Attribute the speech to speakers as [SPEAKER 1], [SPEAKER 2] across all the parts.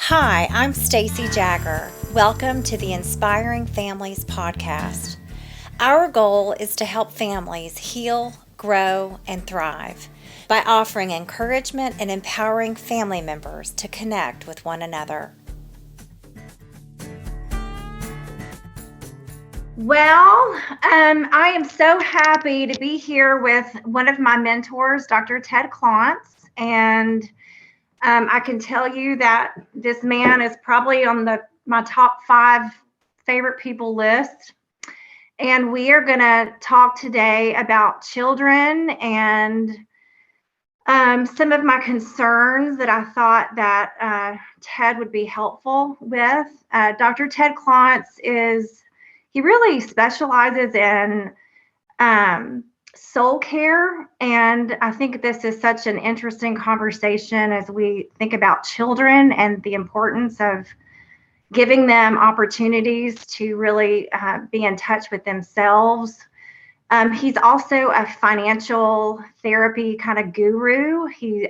[SPEAKER 1] Hi, I'm Stacy Jagger. Welcome to the Inspiring Families podcast. Our goal is to help families heal, grow, and thrive by offering encouragement and empowering family members to connect with one another.
[SPEAKER 2] Well, I am so happy to be here with one of my mentors, Dr. Ted Klontz, and I can tell you that this man is probably on my top 5 favorite people list. And we are going to talk today about children and some of my concerns that I thought that Ted would be helpful with. Dr. Ted Klontz he really specializes in soul care. And I think this is such an interesting conversation as we think about children and the importance of giving them opportunities to really be in touch with themselves. He's also a financial therapy kind of guru. He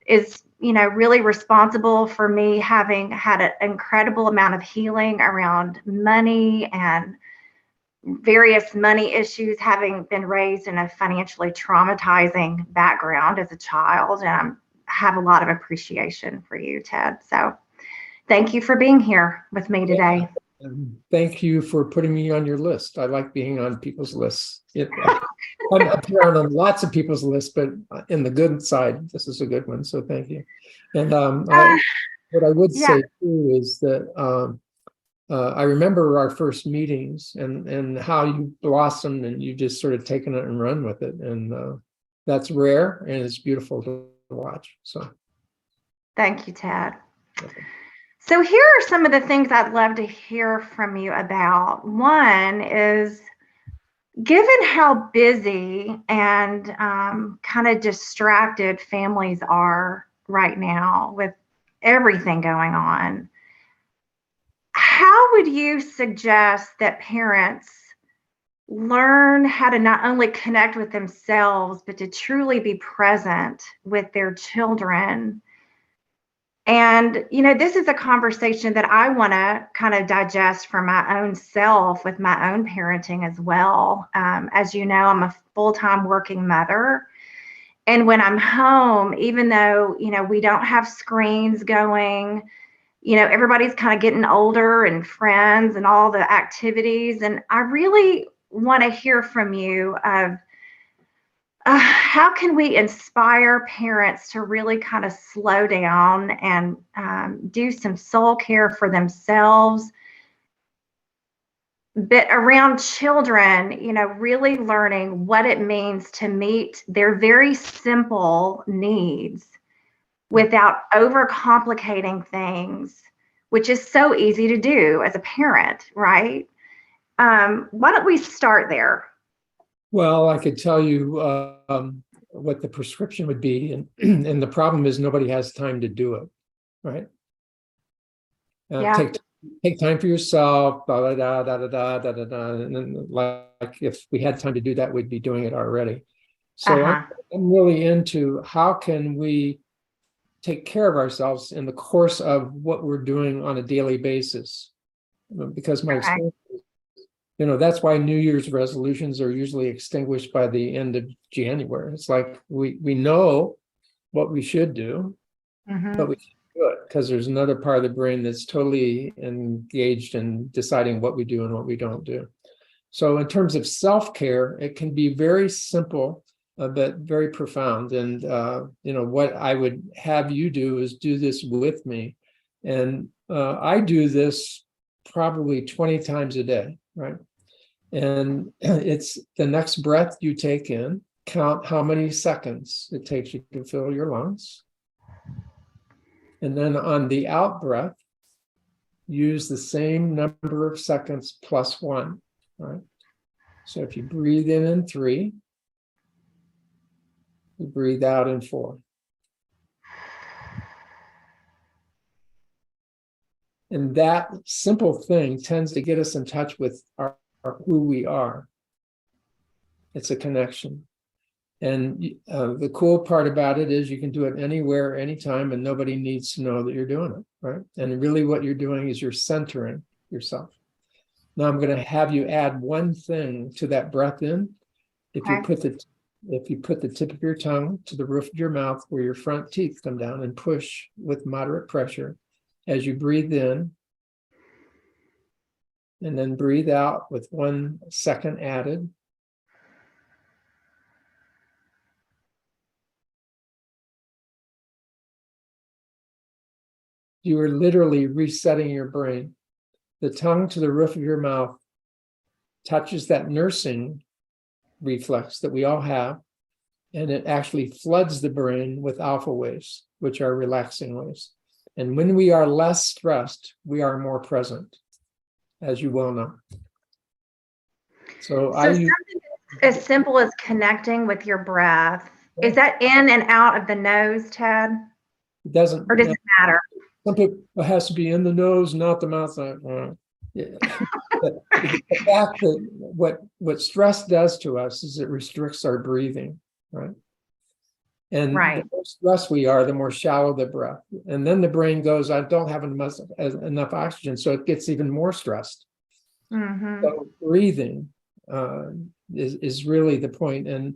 [SPEAKER 2] is, really responsible for me having had an incredible amount of healing around money and various money issues, having been raised in a financially traumatizing background as a child. And I have a lot of appreciation for you, Ted. So thank you for being here with me today.
[SPEAKER 3] Thank you for putting me on your list. I like being on people's lists. I'm up here on lots of people's lists, but in the good side, this is a good one. So thank you. And what I would say too is that I remember our first meetings and how you blossomed and you just sort of taken it and run with it. And that's rare and it's beautiful to watch. So
[SPEAKER 2] thank you, Ted. Okay. So here are some of the things I'd love to hear from you about. One is, given how busy and kind of distracted families are right now with everything going on, how would you suggest that parents learn how to not only connect with themselves, but to truly be present with their children? And, this is a conversation that I want to kind of digest for my own self with my own parenting as well. As you know, I'm a full-time working mother. And when I'm home, even though, we don't have screens going, everybody's kind of getting older and friends and all the activities. And I really want to hear from you of how can we inspire parents to really kind of slow down and do some soul care for themselves, but around children, really learning what it means to meet their very simple needs without overcomplicating things, which is so easy to do as a parent, right? Why don't we start there?
[SPEAKER 3] Well, I could tell you what the prescription would be, and the problem is nobody has time to do it, right? Take time for yourself, da da da da da da da da, and then like if we had time to do that, we'd be doing it already. So I'm really into how can we take care of ourselves in the course of what we're doing on a daily basis, because my experience is, that's why New Year's resolutions are usually extinguished by the end of January. It's like we know what we should do, but we can't do it because there's another part of the brain that's totally engaged in deciding what we do and what we don't do. So in terms of self-care, it can be very simple, but very profound. And, what I would have you do is do this with me. And I do this probably 20 times a day, right? And it's the next breath you take in, count how many seconds it takes you to fill your lungs. And then on the out breath, use the same number of seconds plus 1, right? So if you breathe in 3, you breathe out in 4. And that simple thing tends to get us in touch with our who we are. It's a connection. And the cool part about it is you can do it anywhere, anytime, and nobody needs to know that you're doing it, right? And really what you're doing is you're centering yourself. Now I'm going to have you add one thing to that breath in. If you put the tip of your tongue to the roof of your mouth where your front teeth come down and push with moderate pressure as you breathe in, and then breathe out with 1 second added. You are literally resetting your brain. The tongue to the roof of your mouth touches that nursing reflex that we all have, and it actually floods the brain with alpha waves, which are relaxing waves. And when we are less stressed, we are more present, as you well know. So
[SPEAKER 2] something as simple as connecting with your breath, is that in and out of the nose, Ted?
[SPEAKER 3] It doesn't.
[SPEAKER 2] Or does it matter?
[SPEAKER 3] Some people, it has to be in the nose, not the mouth. Yeah. The fact that what stress does to us is it restricts our breathing, right? And the more stressed we are, the more shallow the breath. And then the brain goes, I don't have enough oxygen, so it gets even more stressed.
[SPEAKER 2] Mm-hmm.
[SPEAKER 3] So breathing is really the point. And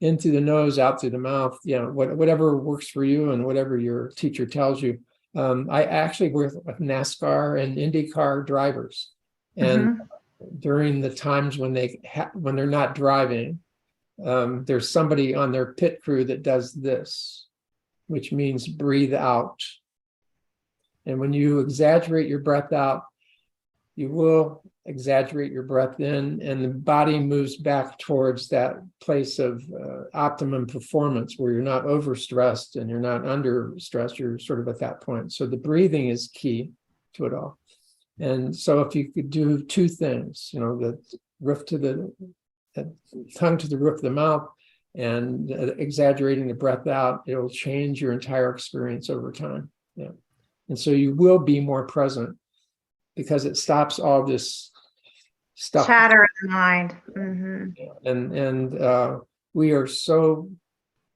[SPEAKER 3] in through the nose, out through the mouth, whatever works for you and whatever your teacher tells you. I actually work with NASCAR and IndyCar drivers, and during the times when they're not driving, there's somebody on their pit crew that does this, which means breathe out. And when you exaggerate your breath out, you will exaggerate your breath in, and the body moves back towards that place of optimum performance where you're not overstressed and you're not under stressed. You're sort of at that point. So the breathing is key to it all. And so if you could do 2 things, the roof to the tongue to the roof of the mouth and exaggerating the breath out, it'll change your entire experience over time. Yeah. And so you will be more present because it stops all this stuff.
[SPEAKER 2] Chatter in the mind. Mm-hmm.
[SPEAKER 3] And we are so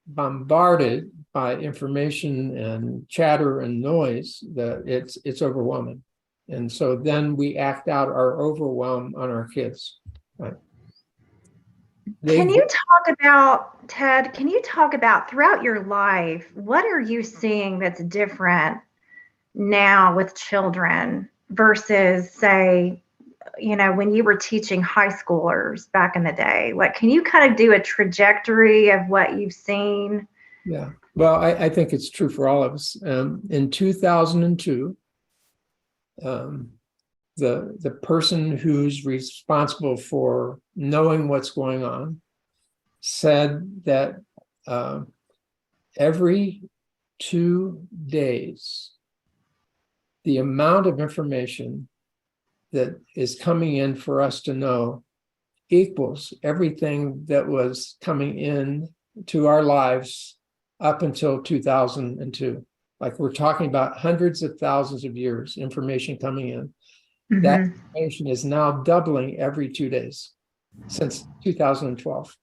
[SPEAKER 3] bombarded by information and chatter and noise that it's overwhelming. And so then we act out our overwhelm on our kids. Right?
[SPEAKER 2] Can you talk about, Ted, throughout your life, what are you seeing that's different now with children versus, say, when you were teaching high schoolers back in the day? Can you kind of do a trajectory of what you've seen?
[SPEAKER 3] Yeah, well, I think it's true for all of us. In 2002, the person who's responsible for knowing what's going on said that every 2 days, the amount of information that is coming in for us to know equals everything that was coming in to our lives up until 2002. Like we're talking about hundreds of thousands of years, information coming in. Mm-hmm. That information is now doubling every 2 days since 2012.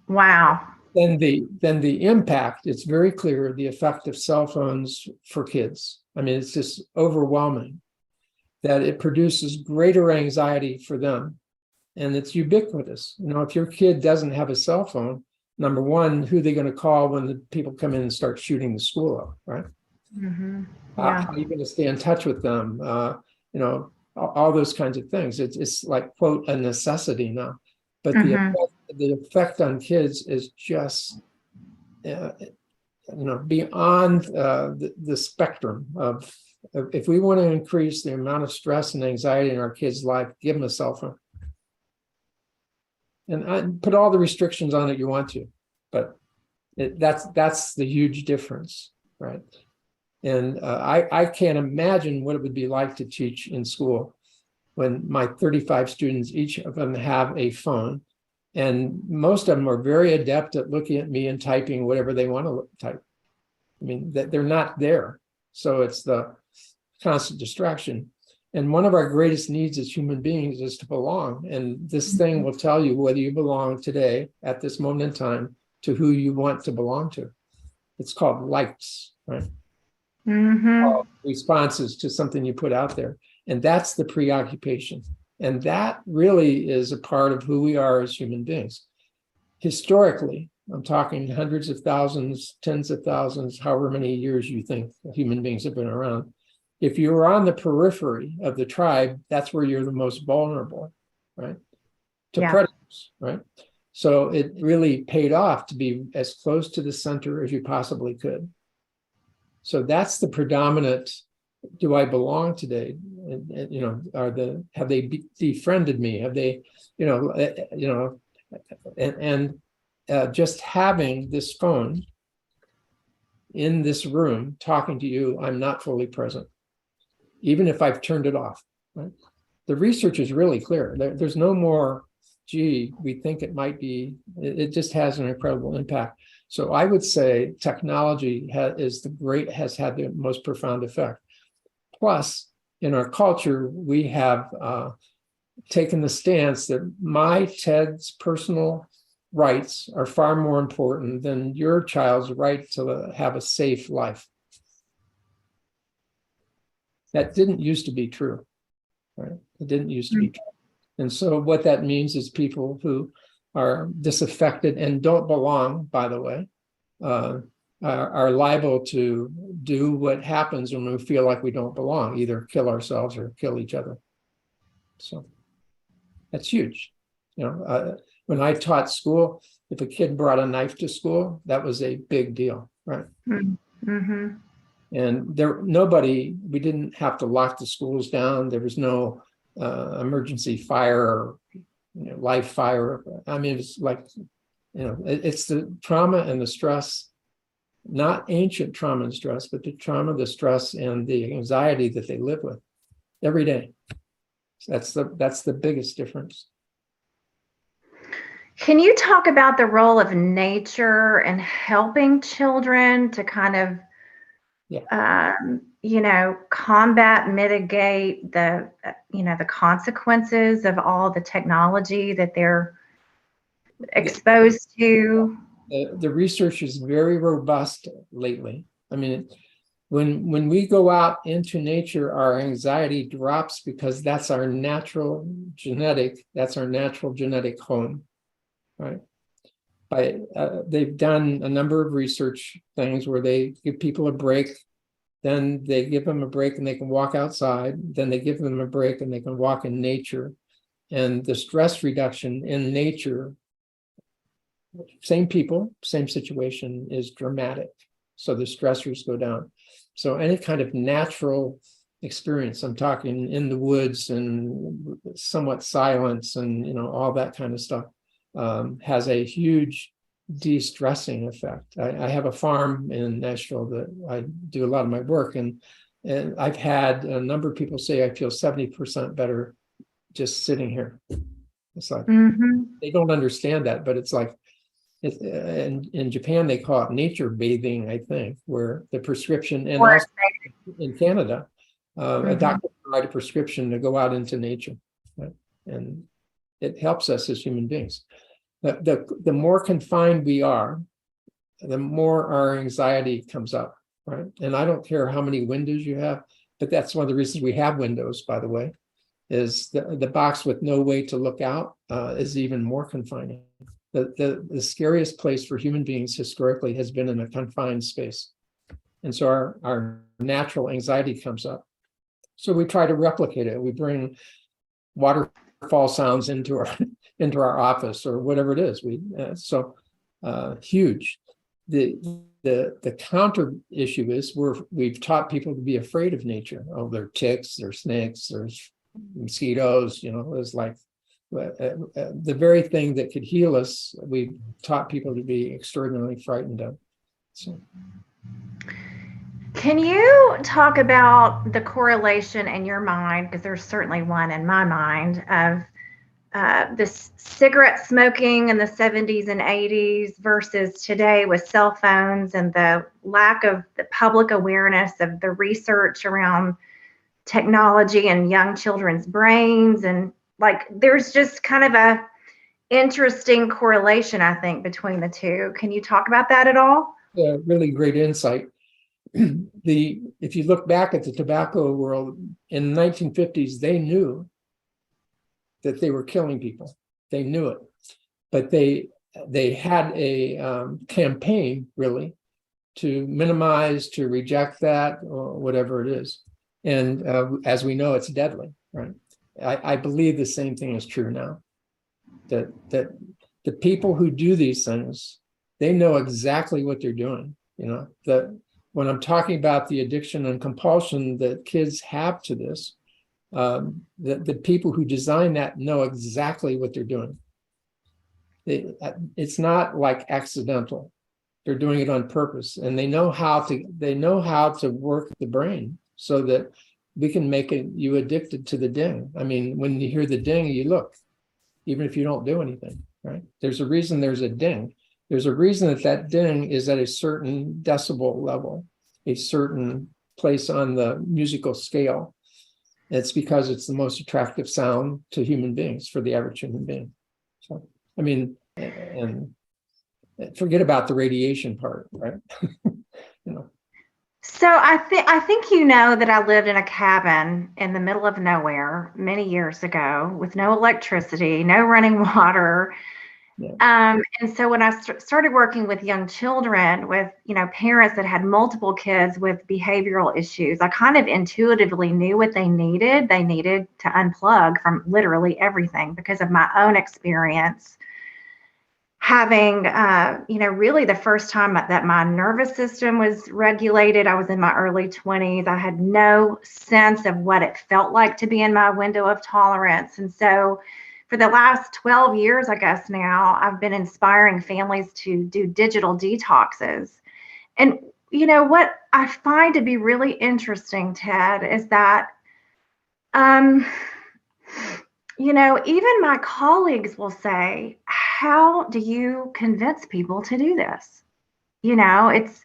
[SPEAKER 2] Wow.
[SPEAKER 3] Then the impact, it's very clear, the effect of cell phones for kids. I mean, it's just overwhelming that it produces greater anxiety for them. And it's ubiquitous. If your kid doesn't have a cell phone, number one, who are they going to call when the people come in and start shooting the school up, right?
[SPEAKER 2] Mm-hmm.
[SPEAKER 3] How are you going to stay in touch with them? All those kinds of things. It's like, quote, a necessity now. But the effect on kids is just, beyond the spectrum of, if we want to increase the amount of stress and anxiety in our kids' life, give them a cell phone. And put all the restrictions on it you want to, but that's the huge difference, right? And I can't imagine what it would be like to teach in school when my 35 students, each of them have a phone, and most of them are very adept at looking at me and typing whatever they want to type. I mean, they're not there. So it's the constant distraction. And one of our greatest needs as human beings is to belong. And this thing will tell you whether you belong today at this moment in time to who you want to belong to. It's called likes, right? Responses to something you put out there. And that's the preoccupation. And that really is a part of who we are as human beings. Historically, I'm talking hundreds of thousands, tens of thousands, however many years you think human beings have been around. If you're on the periphery of the tribe, that's where you're the most vulnerable, right? To predators, right? So it really paid off to be as close to the center as you possibly could. So that's the predominant, do I belong today? And have they befriended me? Have they, just having this phone in this room talking to you, I'm not fully present, even if I've turned it off, right? The research is really clear. There's no more, gee, we think it might be, it just has an incredible impact. So I would say technology has had the most profound effect. Plus, in our culture, we have taken the stance that Ted's personal rights are far more important than your child's right to have a safe life. That didn't used to be true, right? It didn't used to be true. And so what that means is people who are disaffected and don't belong, by the way, are liable to do what happens when we feel like we don't belong, either kill ourselves or kill each other. So that's huge. When I taught school, if a kid brought a knife to school, that was a big deal, right? Mm-hmm. And we didn't have to lock the schools down. There was no emergency fire or live fire. I mean, it's like, it's the trauma and the stress, not ancient trauma and stress, but the trauma, the stress, and the anxiety that they live with every day. So that's the biggest difference.
[SPEAKER 2] Can you talk about the role of nature and helping children to kind of, combat, mitigate the consequences of all the technology that they're exposed to?
[SPEAKER 3] The research is very robust lately. I mean, when we go out into nature, our anxiety drops because that's our natural genetic home, right? They've done a number of research things where they give people a break, then they give them a break and they can walk outside, then they give them a break and they can walk in nature. And the stress reduction in nature, same people, same situation, is dramatic. So the stressors go down. So any kind of natural experience, I'm talking in the woods and somewhat silence and all that kind of stuff, has a huge de-stressing effect. I have a farm in Nashville that I do a lot of my work, and I've had a number of people say I feel 70% better just sitting here. It's like they don't understand that, but it's like in Japan they call it nature bathing, I think, where the prescription, and also in Canada, a doctor provides a prescription to go out into nature, right? And it helps us as human beings. The more confined we are, the more our anxiety comes up, right? And I don't care how many windows you have, but that's one of the reasons we have windows, by the way, is the box with no way to look out is even more confining. The scariest place for human beings historically has been in a confined space. And so our natural anxiety comes up. So we try to replicate it. We bring waterfall sounds into our office or whatever it is. Huge. The counter issue is we've taught people to be afraid of nature. Oh, there are ticks, there's snakes, there's mosquitoes. It's like the very thing that could heal us. We taught people to be extraordinarily frightened of. So.
[SPEAKER 2] Can you talk about the correlation in your mind, because there's certainly one in my mind, of this cigarette smoking in the 70s and 80s versus today with cell phones and the lack of the public awareness of the research around technology and young children's brains. And like, there's just kind of a interesting correlation, I think, between the two. Can you talk about that at all?
[SPEAKER 3] Yeah, really great insight. If you look back at the tobacco world in the 1950s, they knew that they were killing people. They knew it, but they had a campaign really to minimize, to reject that, or whatever it is. And as we know, it's deadly, right? I believe the same thing is true now. That the people who do these things, they know exactly what they're doing. You know, that when I'm talking about the addiction and compulsion that kids have to this, the people who design that know exactly what they're doing. It's not like accidental. They're doing it on purpose, and they know how to work the brain so that we can make you addicted to the ding. I mean, when you hear the ding, you look, even if you don't do anything, right? There's a reason there's a ding. There's a reason that ding is at a certain decibel level, a certain place on the musical scale. It's because it's the most attractive sound to human beings, for the average human being. So, I mean, and forget about the radiation part, right? You know.
[SPEAKER 2] So I think you know that I lived in a cabin in the middle of nowhere many years ago with no electricity, no running water. Yeah. And so when I started working with young children, with parents that had multiple kids with behavioral issues, I kind of intuitively knew what they needed. They needed to unplug from literally everything because of my own experience. Having, really the first time that my nervous system was regulated, I was in my early 20s. I had no sense of what it felt like to be in my window of tolerance. And so for the last 12 years, I guess now, I've been inspiring families to do digital detoxes. And, what I find to be really interesting, Ted, is that, even my colleagues will say, how do you convince people to do this? It's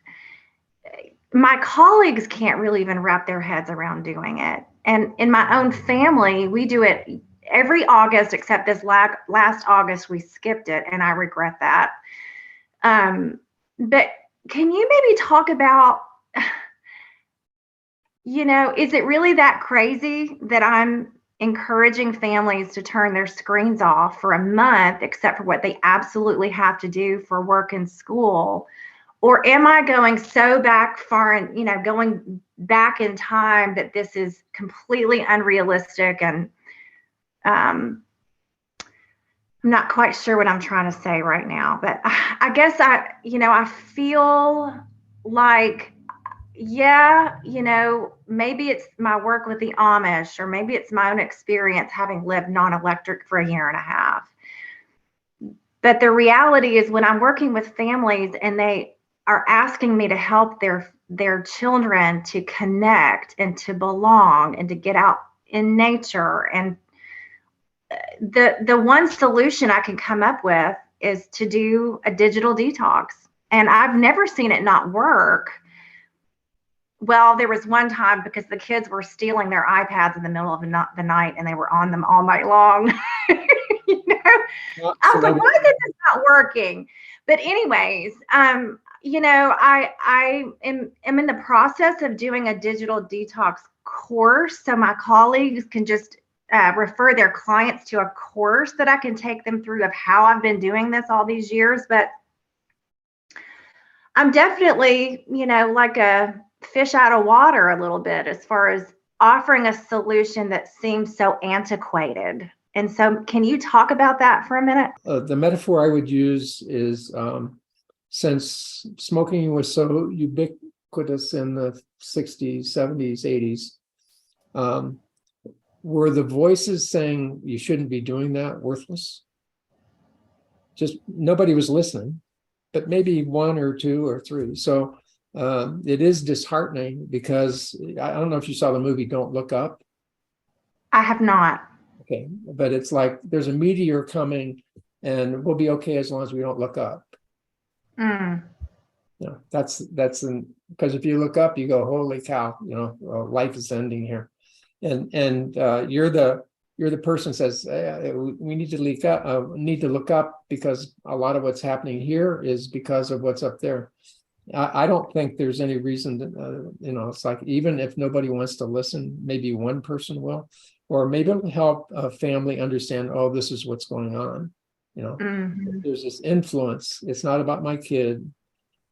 [SPEAKER 2] my colleagues can't really even wrap their heads around doing it. And in my own family, we do it every August, except this last August, we skipped it, and I regret that. But can you maybe talk about, is it really that crazy that I'm encouraging families to turn their screens off for a month, except for what they absolutely have to do for work and school? Or am I going so far and, going back in time that this is completely unrealistic? And I'm not quite sure what I'm trying to say right now, but I guess I feel like, maybe it's my work with the Amish, or maybe it's my own experience having lived non-electric for a year and a half. But the reality is, when I'm working with families and they are asking me to help their children to connect and to belong and to get out in nature, and the one solution I can come up with is to do a digital detox. And I've never seen it not work. Well, there was one time, because the kids were stealing their iPads in the middle of the night, and they were on them all night long. I was like, why is this not working? But anyways, I am in the process of doing a digital detox course, so my colleagues can just refer their clients to a course that I can take them through of how I've been doing this all these years. But I'm definitely, like a fish out of water a little bit as far as offering a solution that seems so antiquated. And so can you talk about that for a minute?
[SPEAKER 3] The metaphor I would use is, since smoking was so ubiquitous in the 60s, 70s, 80s, were the voices saying you shouldn't be doing that worthless? Just nobody was listening, but maybe one or two or three. So it is disheartening, because I don't know if you saw the movie Don't Look Up.
[SPEAKER 2] I have not.
[SPEAKER 3] Okay, but it's like there's a meteor coming, and we'll be okay as long as we don't look up. That's because if you look up, you go, holy cow, life is ending here. and you're the person says we need to look up because a lot of what's happening here is because of what's up there. I don't think there's any reason to, it's like, even if nobody wants to listen, maybe one person will, or maybe it'll help a family understand, oh, this is what's going on. There's this influence. It's not about my kid.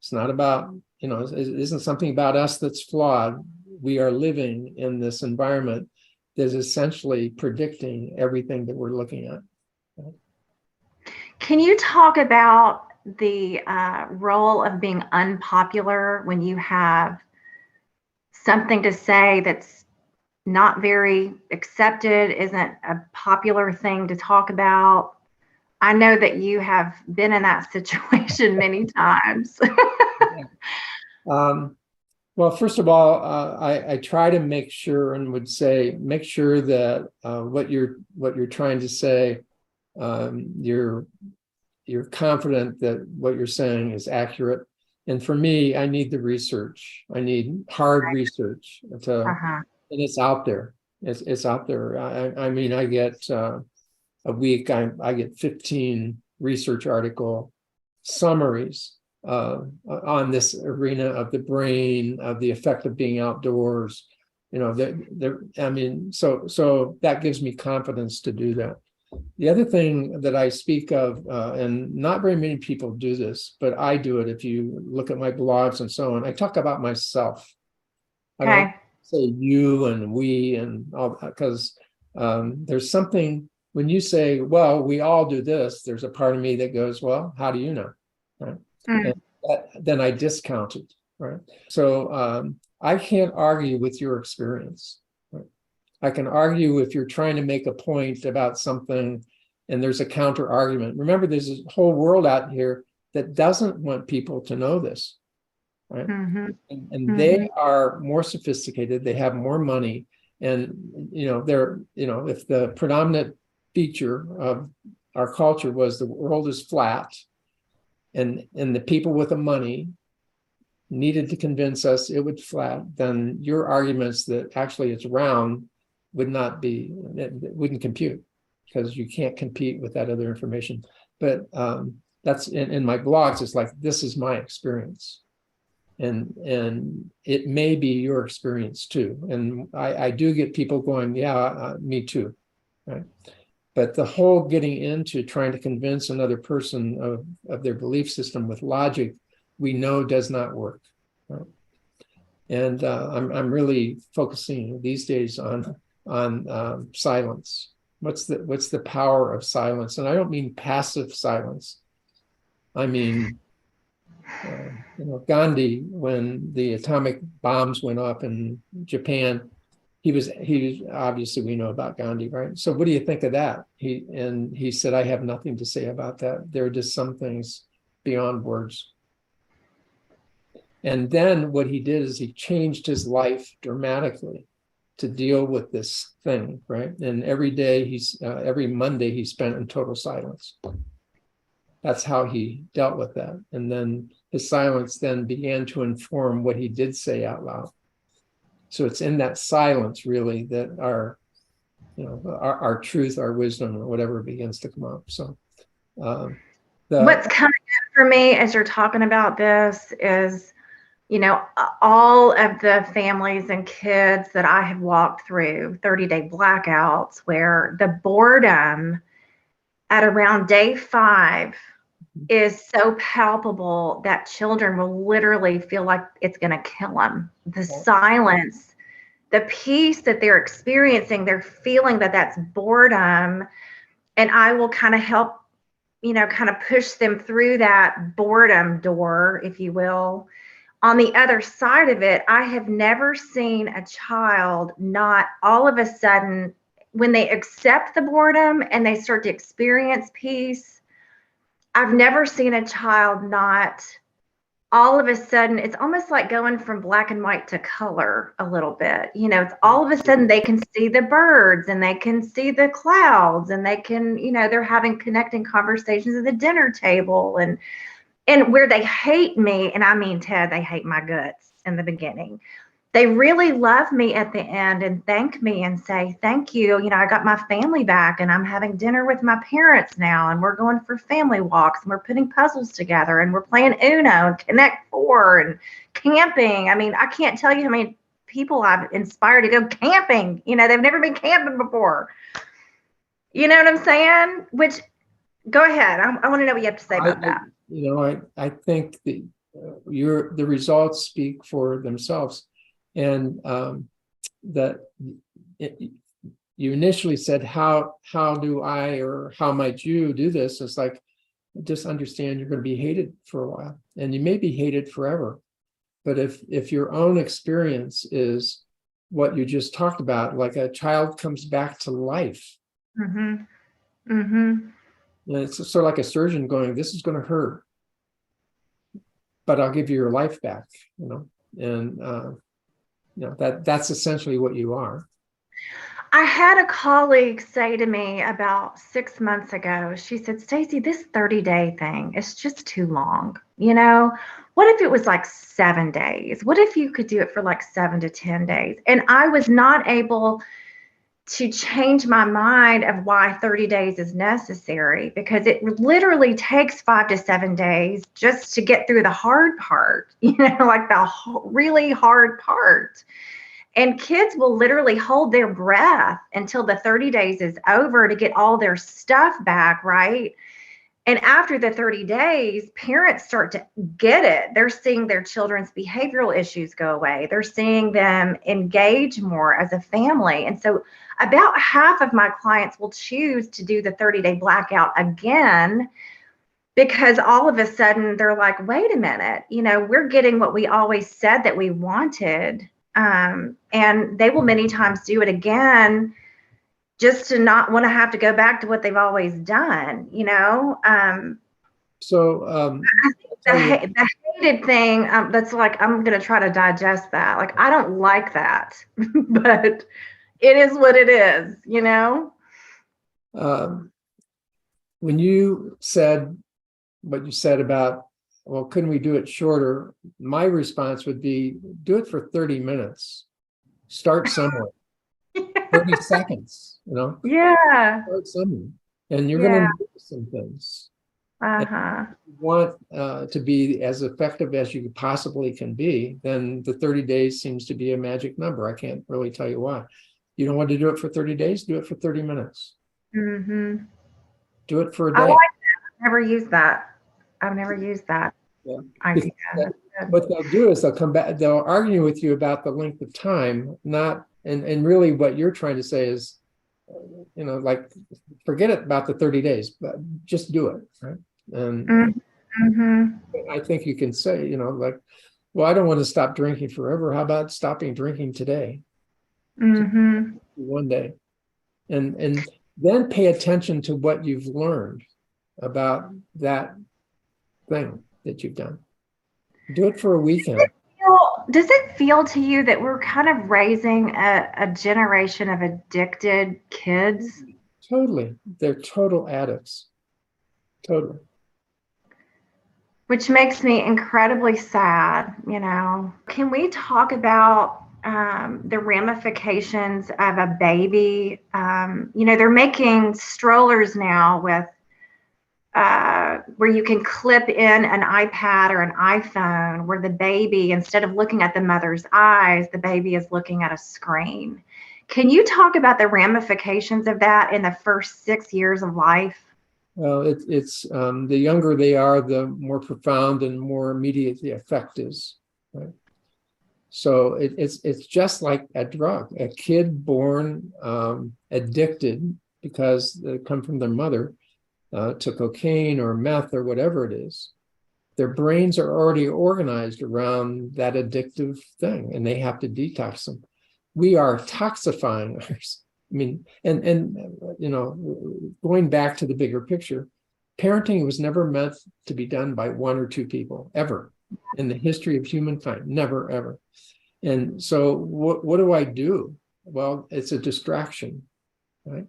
[SPEAKER 3] It's not about, it isn't something about us that's flawed. We are living in this environment that is essentially predicting everything that we're looking at.
[SPEAKER 2] Can you talk about the role of being unpopular when you have something to say that's not very accepted, isn't a popular thing to talk about? I know that you have been in that situation many times.
[SPEAKER 3] Well, first of all, I try to make sure and would say, make sure that what you're trying to say, you're confident that what you're saying is accurate. And for me, I need the research. I need hard research and it's out there. It's out there. I mean, I get a week, I get 15 research article summaries on this arena of the brain, of the effect of being outdoors. So that gives me confidence to do that. The other thing that I speak of, and not very many people do this, but I do it. If you look at my blogs and so on, I talk about myself. I don't say you and we and all that, because there's something, when you say, well, we all do this, there's a part of me that goes, well, how do you know? Right? And then I discount it. Right. So I can't argue with your experience. I can argue if you're trying to make a point about something and there's a counter argument. Remember, there's a whole world out here that doesn't want people to know this, right? And they are more sophisticated, they have more money, and if the predominant feature of our culture was the world is flat, and the people with the money needed to convince us it was flat, then your arguments that actually it's round wouldn't compute, because you can't compete with that other information. But that's in my blogs, it's like, this is my experience. And it may be your experience too. And I do get people going, yeah, me too, right? But the whole getting into trying to convince another person of their belief system with logic, we know does not work, right? And I'm really focusing these days on silence. What's the power of silence? And I don't mean passive silence. I mean, Gandhi, when the atomic bombs went off in Japan, he was obviously, we know about Gandhi, right? So what do you think of that? He said, I have nothing to say about that. There are just some things beyond words. And then what he did is he changed his life dramatically to deal with this thing, right? And every Monday he spent in total silence. That's how he dealt with that. And then his silence then began to inform what he did say out loud. So it's in that silence really that our truth, our wisdom, or whatever begins to come up. So
[SPEAKER 2] what's coming up for me as you're talking about this is, all of the families and kids that I have walked through 30-day blackouts where the boredom at around day 5 is so palpable that children will literally feel like it's going to kill them. The silence, the peace that they're experiencing, they're feeling that that's boredom. And I will kind of help, kind of push them through that boredom door, if you will. On the other side of it, I have never seen a child not all of a sudden, when they accept the boredom and they start to experience peace, I've never seen a child not all of a sudden, it's almost like going from black and white to color a little bit. It's all of a sudden they can see the birds and they can see the clouds and they can, they're having connecting conversations at the dinner table, and where they hate me, and I mean, Ted, they hate my guts in the beginning. they really love me at the end and thank me and say, thank you. I got my family back and I'm having dinner with my parents now. And we're going for family walks and we're putting puzzles together and we're playing Uno and Connect Four and camping. I mean, I can't tell you how many people I've inspired to go camping. They've never been camping before. You know what I'm saying? Which, go ahead. I want to know what you have to say about that.
[SPEAKER 3] I think the results speak for themselves. And that you initially said, how do I, or how might you do this? It's like, just understand you're going to be hated for a while, and you may be hated forever. But if your own experience is what you just talked about, like a child comes back to life.
[SPEAKER 2] Mm-hmm. Mm-hmm.
[SPEAKER 3] And it's sort of like a surgeon going, this is going to hurt, but I'll give you your life back, and that's essentially what you are.
[SPEAKER 2] I had a colleague say to me about 6 months ago, she said, Stacy, this 30-day thing is just too long. What if it was like 7 days? What if you could do it for like 7 to 10 days? And I was not able to change my mind of why 30 days is necessary, because it literally takes 5 to 7 days just to get through the hard part, like the really hard part. And kids will literally hold their breath until the 30 days is over to get all their stuff back, right? And after the 30 days, parents start to get it. They're seeing their children's behavioral issues go away. They're seeing them engage more as a family. And so about half of my clients will choose to do the 30-day blackout again, because all of a sudden they're like, wait a minute, we're getting what we always said that we wanted. And they will many times do it again, just to not want to have to go back to what they've always done,
[SPEAKER 3] So
[SPEAKER 2] I think the hated thing, that's like, I'm going to try to digest that. Like, I don't like that, but it is what it is,
[SPEAKER 3] When you said what you said about, well, couldn't we do it shorter? My response would be, do it for 30 minutes. Start somewhere. 30 seconds,
[SPEAKER 2] Yeah.
[SPEAKER 3] Start somewhere. And you're going to do some things.
[SPEAKER 2] Uh-huh.
[SPEAKER 3] If you want to be as effective as you possibly can be, then the 30 days seems to be a magic number. I can't really tell you why. You don't want to do it for 30 days? Do it for 30 minutes.
[SPEAKER 2] Mm-hmm.
[SPEAKER 3] Do it for a day.
[SPEAKER 2] I like that. I've never used that.
[SPEAKER 3] Yeah.
[SPEAKER 2] Idea.
[SPEAKER 3] What they'll do is they'll come back, they'll argue with you about the length of time, and really what you're trying to say is, like, forget it about the 30 days, but just do it, right? And
[SPEAKER 2] mm-hmm.
[SPEAKER 3] I think you can say, like, well, I don't want to stop drinking forever. How about stopping drinking today?
[SPEAKER 2] Mm-hmm.
[SPEAKER 3] One day. And then pay attention to what you've learned about that thing that you've done. Do it for a weekend.
[SPEAKER 2] Does it feel to you that we're kind of raising a generation of addicted kids?
[SPEAKER 3] Totally. They're total addicts. Totally.
[SPEAKER 2] Which makes me incredibly sad, Can we talk about the ramifications of a baby? They're making strollers now with where you can clip in an iPad or an iPhone, where the baby, instead of looking at the mother's eyes, the baby is looking at a screen. Can you talk about the ramifications of that in the first 6 years of life?
[SPEAKER 3] Well, it's the younger they are, the more profound and more immediate the effect is, right? So it's just like a drug. A kid born addicted because they come from their mother to cocaine or meth or whatever it is, their brains are already organized around that addictive thing, and they have to detox them. We are toxifying ours. I mean, and going back to the bigger picture, parenting was never meant to be done by one or two people, ever, in the history of humankind. Never, ever. And so what do I do? Well, it's a distraction, right?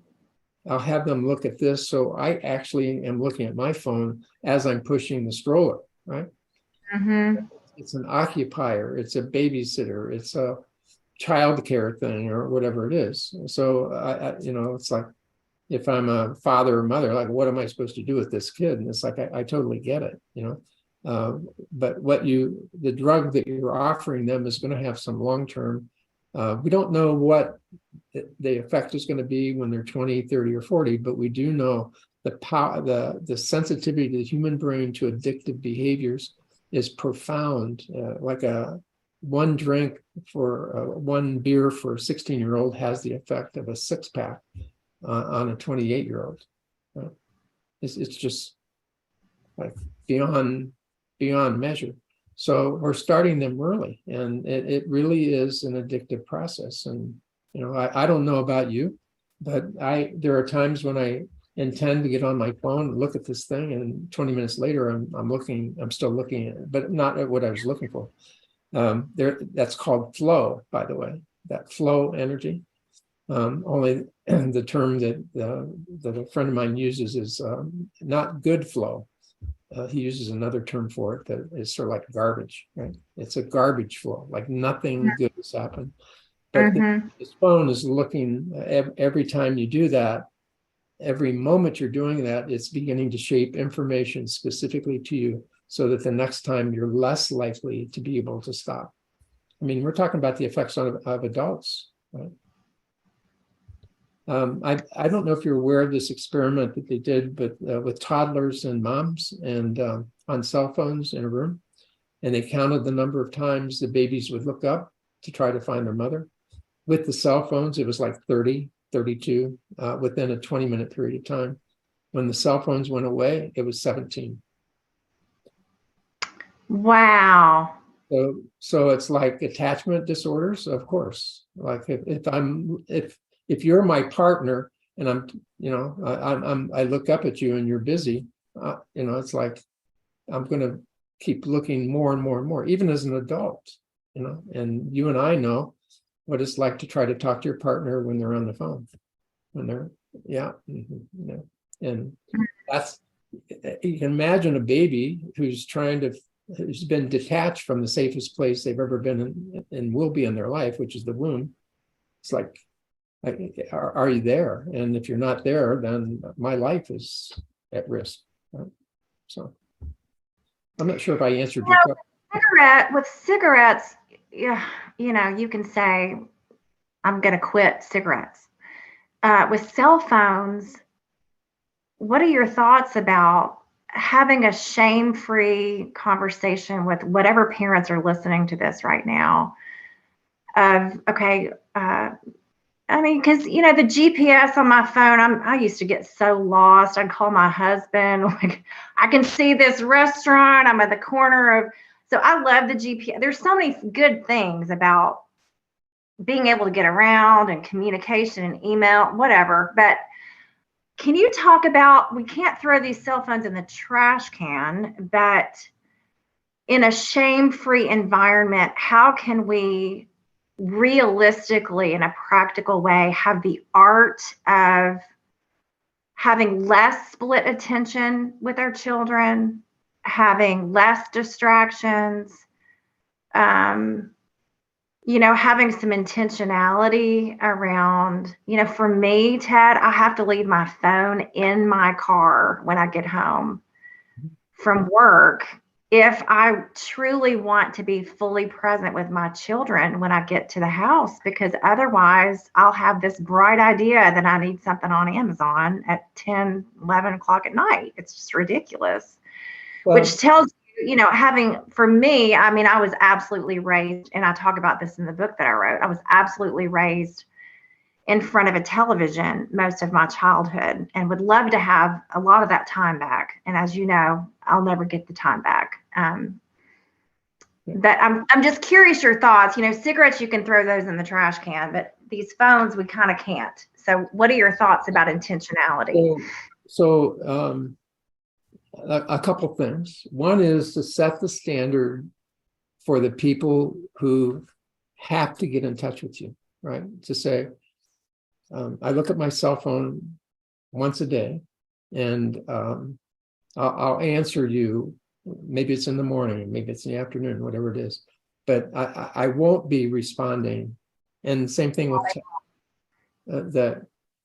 [SPEAKER 3] I'll have them look at this. So I actually am looking at my phone as I'm pushing the stroller, right?
[SPEAKER 2] Mm-hmm.
[SPEAKER 3] It's an occupier. It's a babysitter. It's a childcare thing or whatever it is. So it's like, if I'm a father or mother, like, what am I supposed to do with this kid? And it's like, I totally get it, but the drug that you're offering them is going to have some long-term, we don't know what the effect is going to be when they're 20, 30, or 40, but we do know the power, the sensitivity to the human brain to addictive behaviors is profound. Like one drink for one beer for a 16-year-old has the effect of a 6-pack on a 28-year-old. It's just like beyond measure. So we're starting them early, and it really is an addictive process. And I don't know about you, but there are times when I intend to get on my phone and look at this thing, and 20 minutes later I'm still looking at it, but not at what I was looking for. That's called flow, by the way, that flow energy. Only the term that a friend of mine uses is not good flow. He uses another term for it that is sort of like garbage, right? It's a garbage flow, like nothing good has happened. But this phone is looking, every time you do that, every moment you're doing that, it's beginning to shape information specifically to you so that the next time you're less likely to be able to stop. I mean, we're talking about the effects of adults, right? I don't know if you're aware of this experiment that they did, but with toddlers and moms and on cell phones in a room, and they counted the number of times the babies would look up to try to find their mother. With the cell phones, it was like 30, 32 within a 20-minute period of time. When the cell phones went away, it was 17.
[SPEAKER 2] Wow.
[SPEAKER 3] So it's like attachment disorders, of course. Like if you're my partner and I look up at you and you're busy, it's like I'm going to keep looking more and more and more, even as an adult, and you and I know what it's like to try to talk to your partner when they're on the phone, and that's, you can imagine a baby who's been detached from the safest place they've ever been in and will be in their life, which is the womb. It's like, are you there? And if you're not there, then my life is at risk. Right? So I'm not sure if I answered your question.
[SPEAKER 2] With cigarettes, you can say, I'm going to quit cigarettes. With cell phones, what are your thoughts about having a shame-free conversation with whatever parents are listening to this right now? Because the GPS on my phone, I used to get so lost. I'd call my husband, like, I can see this restaurant. I'm at the corner of. So I love the GPS. There's so many good things about being able to get around and communication and email, whatever. But can you talk about, we can't throw these cell phones in the trash can, but in a shame-free environment, how can we realistically, in a practical way, have the art of having less split attention with our children, having less distractions, having some intentionality around, for me, Ted, I have to leave my phone in my car when I get home from work if I truly want to be fully present with my children when I get to the house, because otherwise I'll have this bright idea that I need something on Amazon at 10, 11 o'clock at night. It's just ridiculous, which tells you, for me, I was absolutely raised, and I talk about this in the book that I wrote, I was absolutely raised in front of a television most of my childhood, and would love to have a lot of that time back. And as you know, I'll never get the time back. But I'm just curious your thoughts. Cigarettes, you can throw those in the trash can, but these phones, we kind of can't. So what are your thoughts about intentionality?
[SPEAKER 3] So a couple things. One is to set the standard for the people who have to get in touch with you, right? To say, I look at my cell phone once a day, and I'll answer you. Maybe it's in the morning, maybe it's in the afternoon, whatever it is. But I won't be responding And same thing with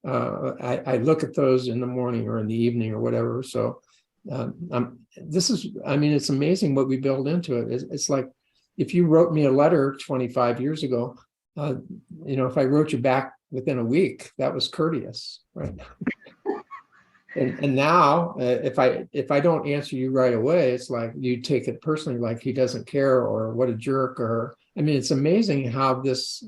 [SPEAKER 3] I look at those in the morning or in the evening or whatever. So it's amazing what we build into it. It's like if you wrote me a letter 25 years ago, if I wrote you back within a week, that was courteous, right? And now, if I don't answer you right away, it's like you take it personally, like he doesn't care or what a jerk. Or it's amazing how this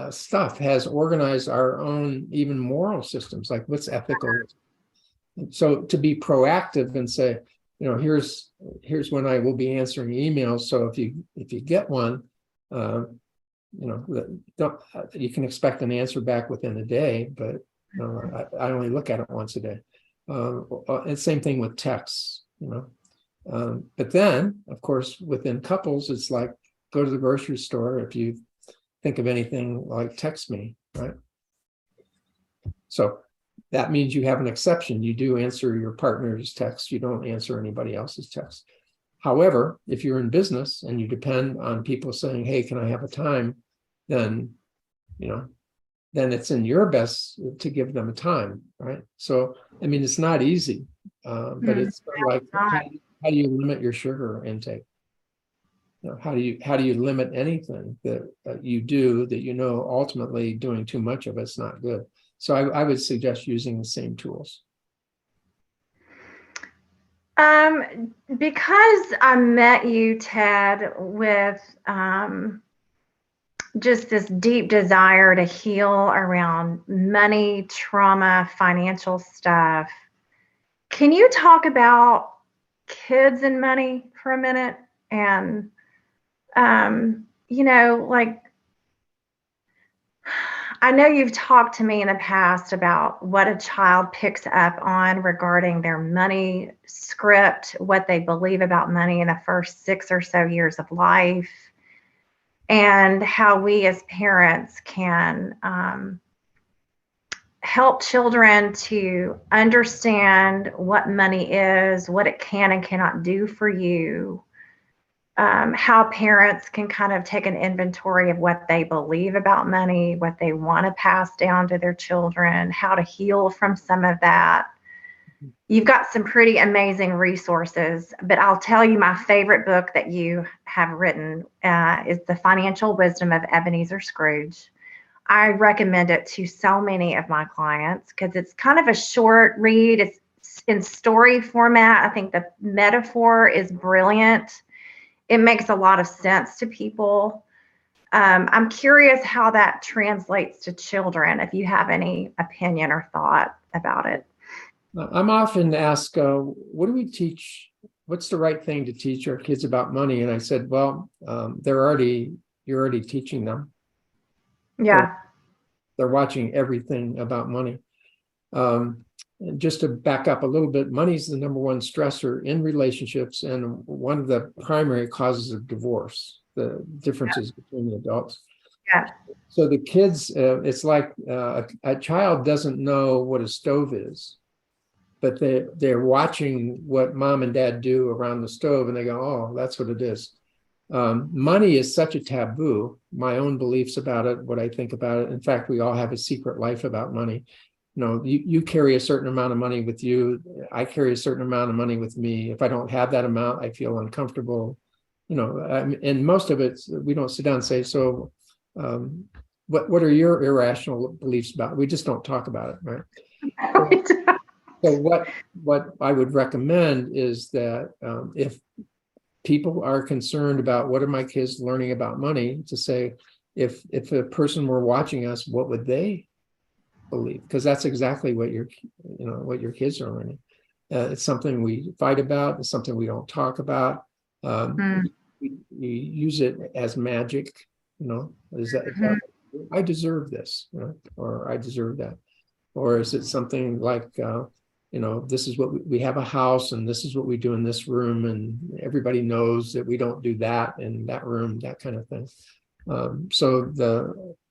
[SPEAKER 3] stuff has organized our own even moral systems, like what's ethical. So to be proactive and say, here's when I will be answering emails. So if you get one, you can expect an answer back within a day, but I only look at it once a day. And same thing with texts, but then, of course, within couples, it's like go to the grocery store. If you think of anything, like text me, right? So that means you have an exception. You do answer your partner's text. You don't answer anybody else's text. However, if you're in business and you depend on people saying, hey, can I have a time? Then it's in your best to give them a time, right? So, it's not easy, but it's sort of like, how do you limit your sugar intake? How do you limit anything that you do that ultimately doing too much of it's not good? So I would suggest using the same tools.
[SPEAKER 2] Because I met you, Ted, with just this deep desire to heal around money, trauma, financial stuff. Can you talk about kids and money for a minute? And, I know you've talked to me in the past about what a child picks up on regarding their money script, what they believe about money in the first 6 or so years of life, and how we as parents can help children to understand what money is, what it can and cannot do for you, how parents can kind of take an inventory of what they believe about money, what they want to pass down to their children, how to heal from some of that. You've got some pretty amazing resources, but I'll tell you my favorite book that you have written is The Financial Wisdom of Ebenezer Scrooge. I recommend it to so many of my clients because it's kind of a short read. It's in story format. I think the metaphor is brilliant. It makes a lot of sense to people. I'm curious how that translates to children, if you have any opinion or thought about it.
[SPEAKER 3] I'm often asked, what do we teach? What's the right thing to teach our kids about money? And I said, well, you're already teaching them.
[SPEAKER 2] Yeah.
[SPEAKER 3] They're watching everything about money. And just to back up a little bit, money is the number one stressor in relationships and one of the primary causes of divorce, the differences between the adults.
[SPEAKER 2] Yeah.
[SPEAKER 3] So the kids, it's like a child doesn't know what a stove is, but they're watching what mom and dad do around the stove and they go, oh, that's what it is. Money is such a taboo. My own beliefs about it, what I think about it. In fact, we all have a secret life about money. You carry a certain amount of money with you. I carry a certain amount of money with me. If I don't have that amount, I feel uncomfortable. And most of it, we don't sit down and say, so what are your irrational beliefs about it? We just don't talk about it, right? So what I would recommend is that if people are concerned about what are my kids learning about money, to say, if a person were watching us, what would they believe? Because that's exactly what your kids are learning. It's something we fight about. It's something we don't talk about. We use it as magic. Is that I deserve this, or I deserve that, or is it something like this is what we have a house and this is what we do in this room, and everybody knows that we don't do that in that room, that kind of thing.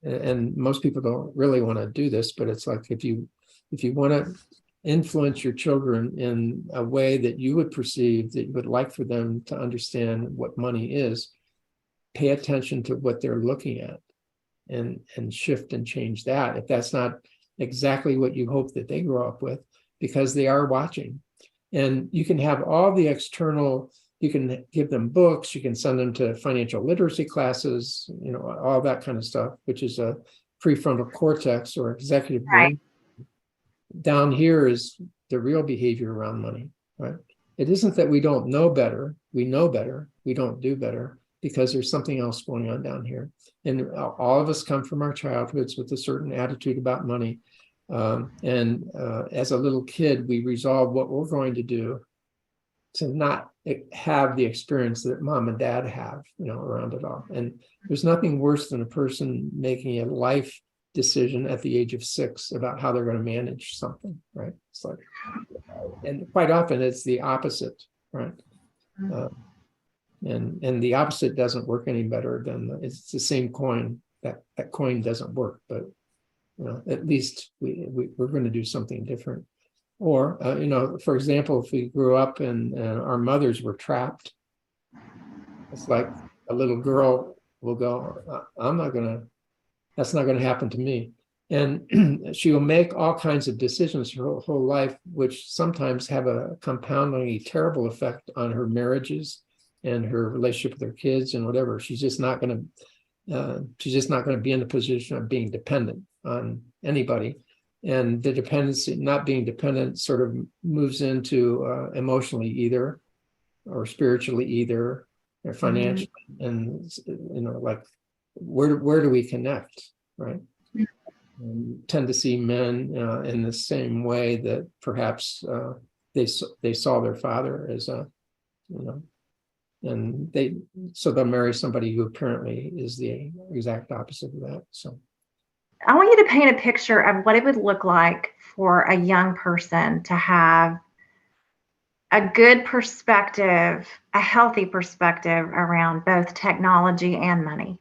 [SPEAKER 3] And most people don't really want to do this, but it's like if you want to influence your children in a way that you would perceive that you would like for them to understand what money is, pay attention to what they're looking at. and shift and change that if that's not exactly what you hope that they grow up with, because they are watching. And you can have all the external, you can give them books, you can send them to financial literacy classes, all that kind of stuff, which is a prefrontal cortex or executive brain. Down here is the real behavior around money, right? It isn't that we don't know better, we know better, we don't do better, because there's something else going on down here. And all of us come from our childhoods with a certain attitude about money. As a little kid, we resolve what we're going to do to not have the experience that mom and dad have, around it all. And there's nothing worse than a person making a life decision at the age of 6 about how they're going to manage something, right? It's like, and quite often it's the opposite, right? And the opposite doesn't work any better than it's the same coin. That coin doesn't work, but at least we're going to do something different. Or for example, if we grew up and our mothers were trapped, it's like a little girl will go, that's not going to happen to me. And she will make all kinds of decisions her whole life, which sometimes have a compoundingly terrible effect on her marriages and her relationship with her kids and whatever. She's just not going to be in the position of being dependent on anybody. And the dependency, not being dependent, sort of moves into emotionally either, or spiritually either, or financially. And like where do we connect, right? And tend to see men in the same way that perhaps they saw their father as and they'll marry somebody who apparently is the exact opposite of that. So
[SPEAKER 2] I want you to paint a picture of what it would look like for a young person to have a good perspective, a healthy perspective around both technology and money.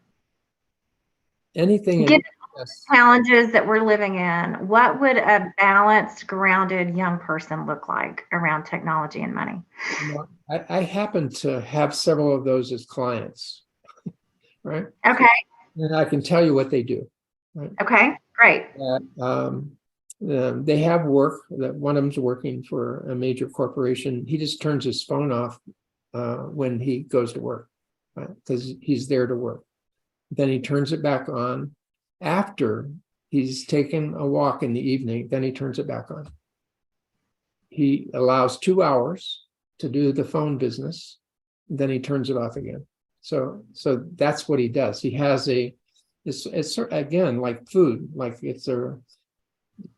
[SPEAKER 3] Anything.
[SPEAKER 2] Given the challenges that we're living in, what would a balanced, grounded young person look like around technology and money?
[SPEAKER 3] I happen to have several of those as clients, right?
[SPEAKER 2] Okay.
[SPEAKER 3] And I can tell you what they do. Right?
[SPEAKER 2] Okay, great.
[SPEAKER 3] They have work. That one of them's working for a major corporation. He just turns his phone off when he goes to work, right? Because he's there to work. Then he turns it back on after he's taken a walk in the evening. Then he turns it back on. He allows 2 hours to do the phone business. Then he turns it off again. So that's what he does. He has it's again like food, like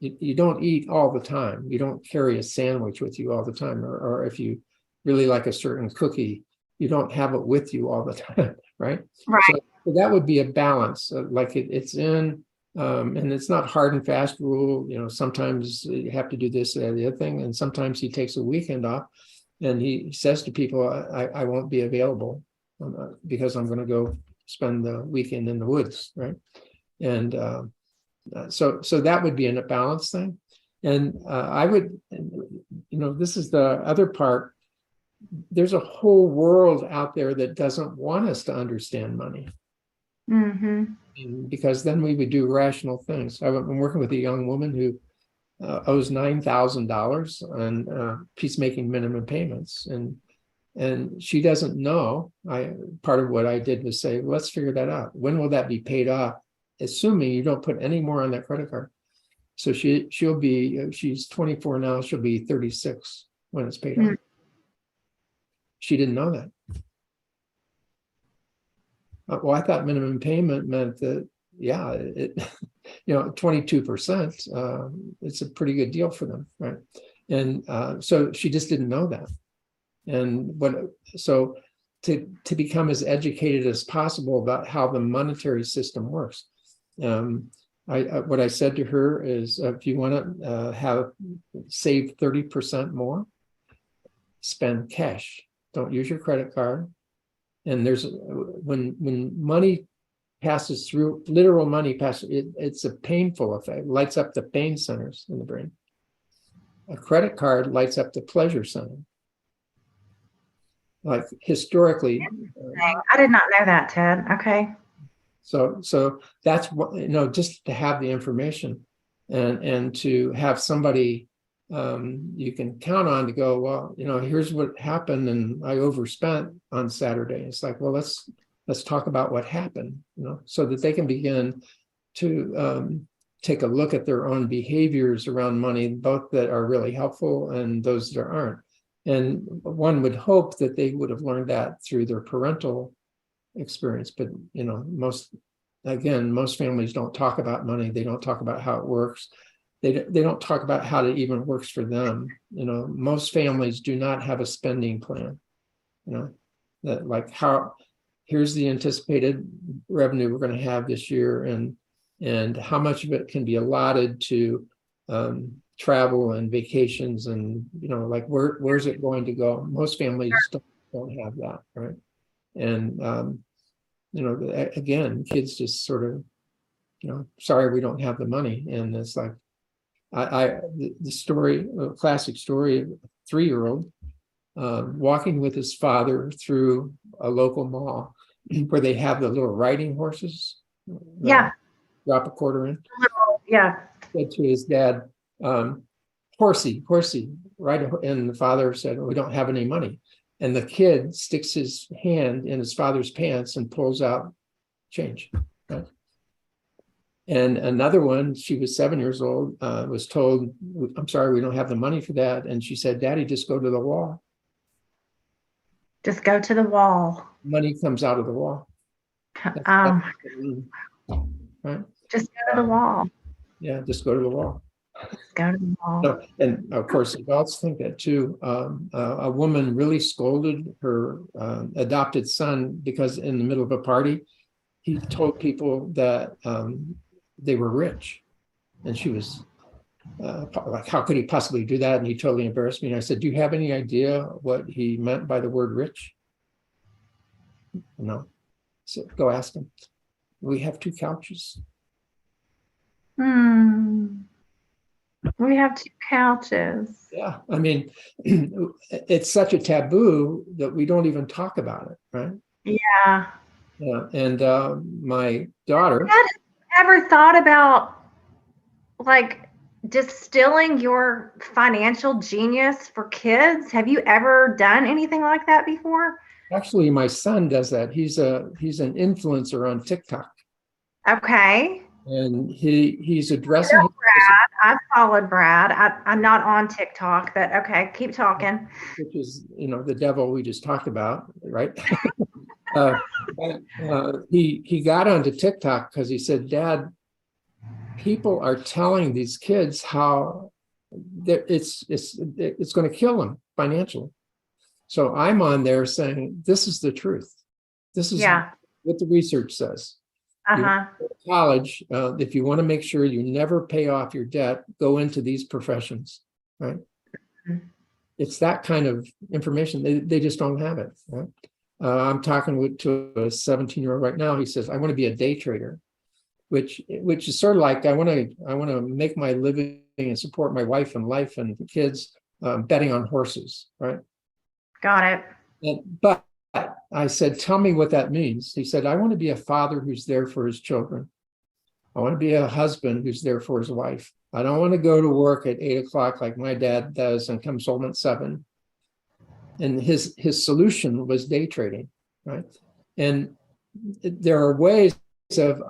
[SPEAKER 3] you don't eat all the time. You don't carry a sandwich with you all the time, or if you really like a certain cookie, you don't have it with you all the time, right?
[SPEAKER 2] Right.
[SPEAKER 3] So that would be a balance, like it's in, and it's not hard and fast rule. Sometimes you have to do this or the other thing, and sometimes he takes a weekend off, and he says to people, "I won't be available because I'm going to go spend the weekend in the woods," right? And so that would be a balance thing. And I would, this is the other part. There's a whole world out there that doesn't want us to understand money. Because then we would do rational things. I've been working with a young woman who owes $9,000 on peacemaking minimum payments, and she doesn't know. Part of what I did was say, let's figure that out. When will that be paid off? Assuming you don't put any more on that credit card. So she's 24 now. She'll be 36 when it's paid off. She didn't know that. Well, I thought minimum payment meant that, 22%. It's a pretty good deal for them, right? And so she just didn't know that. And so to become as educated as possible about how the monetary system works, what I said to her is, if you want to save 30% more, spend cash. Don't use your credit card. And when money passes through, literal money passes, it's a painful effect. Lights up the pain centers in the brain. A credit card lights up the pleasure center. Like historically,
[SPEAKER 2] I did not know that, Ted. Okay.
[SPEAKER 3] So that's what, just to have the information and to have somebody you can count on to go, well, here's what happened and I overspent on Saturday. It's like, well, let's talk about what happened, so that they can begin to take a look at their own behaviors around money, both that are really helpful and those that aren't. And one would hope that they would have learned that through their parental experience. But, most families don't talk about money. They don't talk about how it works. They don't talk about how it even works for them. Most families do not have a spending plan, that like here's the anticipated revenue we're going to have this year, and how much of it can be allotted to travel and vacations, and like where's it going to go. Most families don't have that, right? And again, kids just sort of sorry, we don't have the money. And it's like the story, a classic story of a 3-year-old walking with his father through a local mall where they have the little riding horses.
[SPEAKER 2] Yeah.
[SPEAKER 3] Drop a quarter in.
[SPEAKER 2] Yeah.
[SPEAKER 3] Said to his dad, horsey, right? And the father said, we don't have any money. And the kid sticks his hand in his father's pants and pulls out change. Right? And another one, she was 7 years old, was told, I'm sorry, we don't have the money for that. And she said, Daddy, just go to the wall.
[SPEAKER 2] Just go to the wall.
[SPEAKER 3] Money comes out of the wall. Right?
[SPEAKER 2] Just go to the wall.
[SPEAKER 3] Yeah, just go to the wall.
[SPEAKER 2] Go to the wall.
[SPEAKER 3] So, and of course, adults think that too. A woman really scolded her adopted son because in the middle of a party, he told people that they were rich. And she was like, how could he possibly do that? And he totally embarrassed me. And I said, do you have any idea what he meant by the word rich? No. So go ask him. We have 2 couches.
[SPEAKER 2] We have 2 couches.
[SPEAKER 3] Yeah. I mean, it's such a taboo that we don't even talk about it, right?
[SPEAKER 2] Yeah.
[SPEAKER 3] Yeah. And my daughter.
[SPEAKER 2] Have you ever thought about like distilling your financial genius for kids? Have you ever done anything like that before?
[SPEAKER 3] Actually, my son does that. He's an influencer on TikTok.
[SPEAKER 2] Okay.
[SPEAKER 3] And he's addressing.
[SPEAKER 2] Brad. I've followed Brad. I'm not on TikTok, but okay, keep talking.
[SPEAKER 3] Which is, the devil we just talked about, right? He got onto TikTok because he said, Dad, people are telling these kids how it's going to kill them financially. So I'm on there saying, this is the truth. This is what the research says. College, if you want to make sure you never pay off your debt, go into these professions, right? It's that kind of information. They just don't have it. Right? I'm talking to a 17-year-old right now. He says, I want to be a day trader, which is sort of like I want to make my living and support my wife and life and kids betting on horses, right?
[SPEAKER 2] Got it.
[SPEAKER 3] But I said, tell me what that means. He said, I want to be a father who's there for his children. I want to be a husband who's there for his wife. I don't want to go to work at 8 o'clock like my dad does and comes home at 7. And his solution was day trading, right? And there are ways of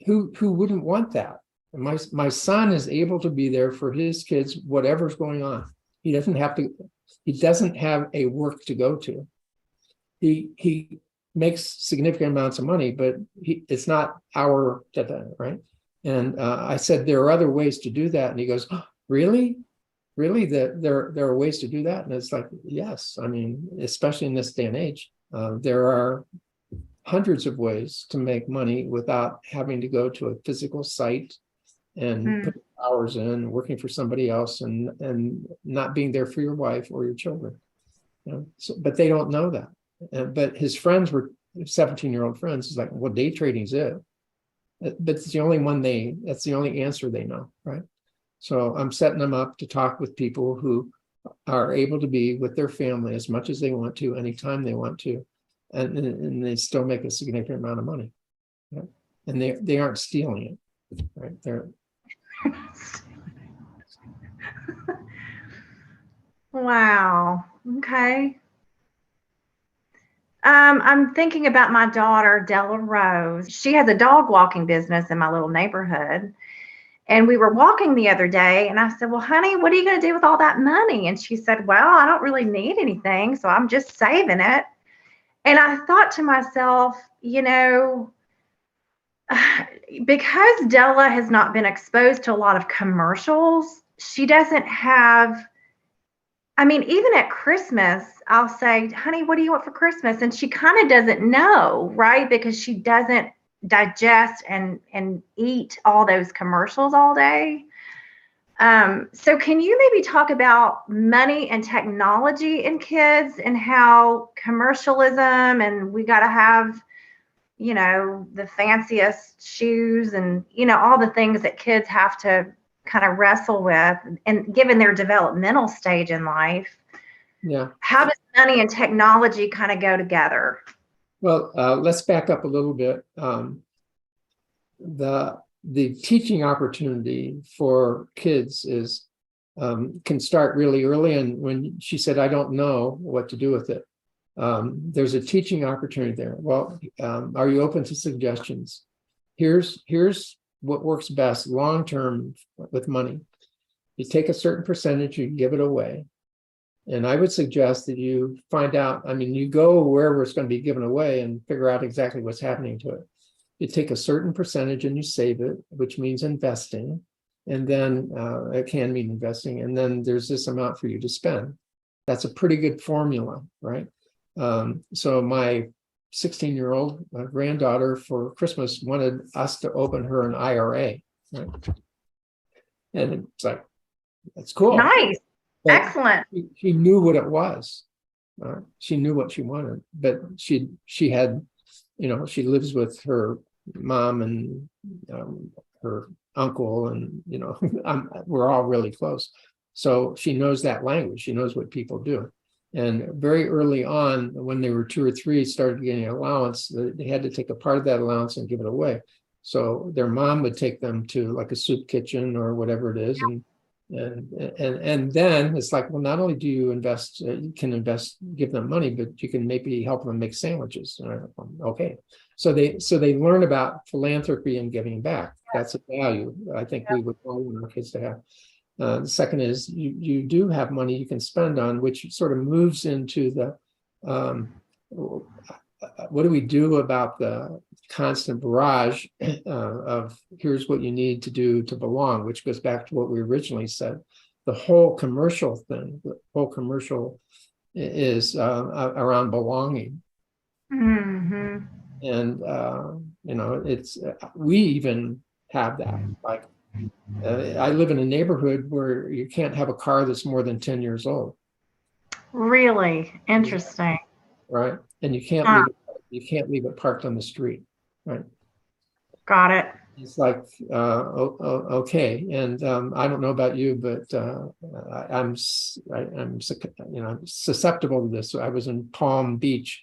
[SPEAKER 3] who wouldn't want that. And my son is able to be there for his kids, whatever's going on. He doesn't have a work to go to. He makes significant amounts of money, but it's not our right. And I said there are other ways to do that, and he goes, oh, really? There are ways to do that? And it's like, yes. I mean, especially in this day and age, there are hundreds of ways to make money without having to go to a physical site and put hours in, working for somebody else, and not being there for your wife or your children. But they don't know that. But his friends were 17-year-old friends. He's like, well, day trading's it. But it's the only that's the only answer they know, right? So I'm setting them up to talk with people who are able to be with their family as much as they want to, anytime they want to, and they still make a significant amount of money. right? And they aren't stealing it, right? They're
[SPEAKER 2] Wow. Okay. I'm thinking about my daughter, Della Rose. She has a dog walking business in my little neighborhood. And we were walking the other day, and I said, "Well, honey, what are you going to do with all that money?" And she said, "Well, I don't really need anything, so I'm just saving it." And I thought to myself, because Della has not been exposed to a lot of commercials, she doesn't have, I mean, even at Christmas, I'll say, "Honey, what do you want for Christmas?" And she kind of doesn't know, right? Because she doesn't digest and eat all those commercials all day. So can you maybe talk about money and technology in kids and how commercialism and we got to have, the fanciest shoes and, all the things that kids have to kind of wrestle with, and given their developmental stage in life,
[SPEAKER 3] yeah.
[SPEAKER 2] how does money and technology kind of go together?
[SPEAKER 3] Well, let's back up a little bit. The teaching opportunity for kids is can start really early. And when she said, "I don't know what to do with it," there's a teaching opportunity there. Well, are you open to suggestions? Here's what works best long term with money. You take a certain percentage, you give it away. And I would suggest that you find out, you go wherever it's going to be given away and figure out exactly what's happening to it. You take a certain percentage and you save it, which means investing. And then it can mean investing. And then there's this amount for you to spend. That's a pretty good formula, right? So my 16-year-old granddaughter for Christmas wanted us to open her an IRA, right? And it's like, that's cool.
[SPEAKER 2] Nice.
[SPEAKER 3] But
[SPEAKER 2] excellent.
[SPEAKER 3] She knew what it was. She knew what she wanted, but she had, she lives with her mom and her uncle, and we're all really close. So she knows that language. She knows what people do. And very early on, when they were 2 or 3, started getting allowance, they had to take a part of that allowance and give it away. So their mom would take them to like a soup kitchen or whatever it is, and then it's like, well, not only do you invest, you can invest, give them money, but you can maybe help them make sandwiches. Okay, so they learn about philanthropy and giving back. That's a value I think we would all want our kids to have. The second is you do have money you can spend on, which sort of moves into the what do we do about the constant barrage of here's what you need to do to belong, which goes back to what we originally said. The whole commercial thing, the whole commercial is around belonging.
[SPEAKER 2] Mm-hmm.
[SPEAKER 3] And it's we even have that. Like I live in a neighborhood where you can't have a car that's more than 10 years old.
[SPEAKER 2] Really interesting.
[SPEAKER 3] Right, and you can't leave it parked on the street. Right.
[SPEAKER 2] Got it.
[SPEAKER 3] It's like okay, and I don't know about you, but I'm susceptible to this. So I was in Palm Beach,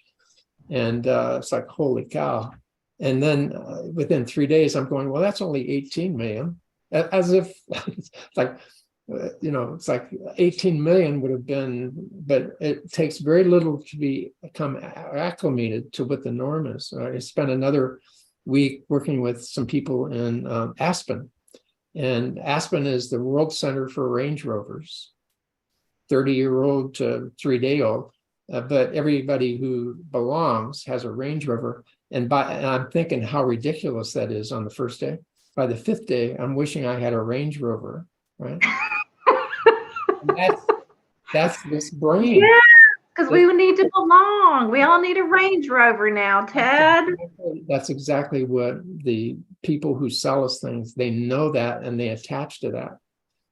[SPEAKER 3] and it's like, holy cow! And then within 3 days, I'm going, well, that's only 18 million, as if it's like. It's like 18 million would have been, but it takes very little to become acclimated to what the norm is. I spent another week working with some people in Aspen, and Aspen is the world center for Range Rovers, 30-year-old to 3-day-old, but everybody who belongs has a Range Rover. And I'm thinking how ridiculous that is on the first day. By the 5th day, I'm wishing I had a Range Rover, right? That's this brain.
[SPEAKER 2] Yeah, because we need to belong. We all need a Range Rover now, Ted.
[SPEAKER 3] That's exactly what the people who sell us things, they know that and they attach to that.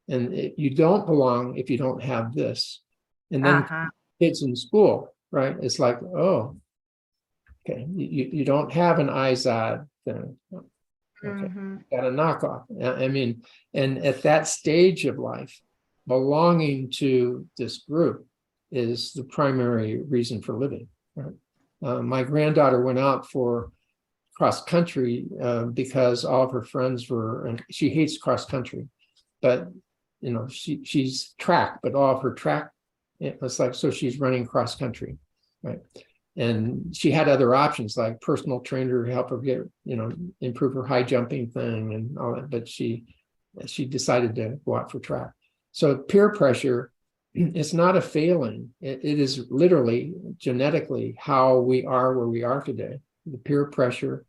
[SPEAKER 3] And you don't belong if you don't have this. And then kids in school, right? It's like, oh, okay, you don't have an IZOD thing. Okay, got a knockoff. And at that stage of life, belonging to this group is the primary reason for living. Right? My granddaughter went out for cross country because all of her friends were, and she hates cross country, but she's track, but all of her track, it's like, so she's running cross country, right? And she had other options like personal trainer to help her get, improve her high jumping thing and all that, but she decided to go out for track. So peer pressure, it's not a failing. It is literally genetically how we are where we are today. The peer pressure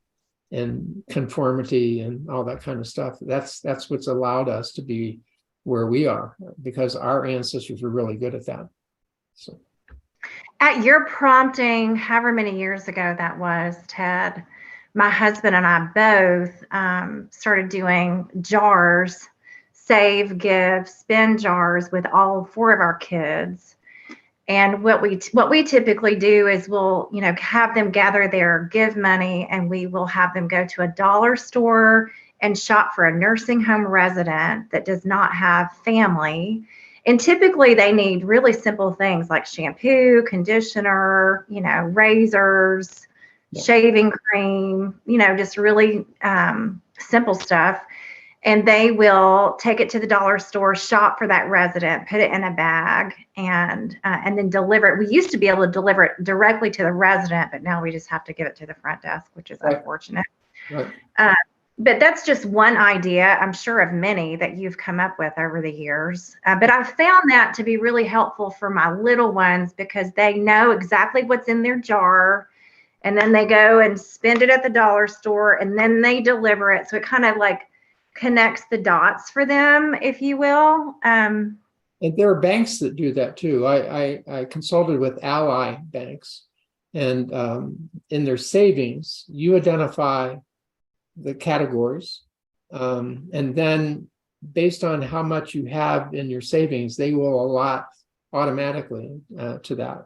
[SPEAKER 3] and conformity and all that kind of stuff. That's what's allowed us to be where we are, because our ancestors were really good at that. So,
[SPEAKER 2] at your prompting, however many years ago that was, Ted, my husband and I both started doing jars, save, give, spend jars with all 4 of our kids. And what we typically do is we'll, have them gather their give money, and we will have them go to a dollar store and shop for a nursing home resident that does not have family. And typically they need really simple things like shampoo, conditioner, razors, shaving cream, just really simple stuff. And they will take it to the dollar store, shop for that resident, put it in a bag, and then deliver it. We used to be able to deliver it directly to the resident, but now we just have to give it to the front desk, which is unfortunate.
[SPEAKER 3] Right.
[SPEAKER 2] But that's just one idea, I'm sure, of many that you've come up with over the years. But I've found that to be really helpful for my little ones, because they know exactly what's in their jar, and then they go and spend it at the dollar store, and then they deliver it. So it kind of like connects the dots for them, if you will.
[SPEAKER 3] And there are banks that do that too. I consulted with Ally banks, and in their savings, you identify the categories, and then based on how much you have in your savings, they will allot automatically to that.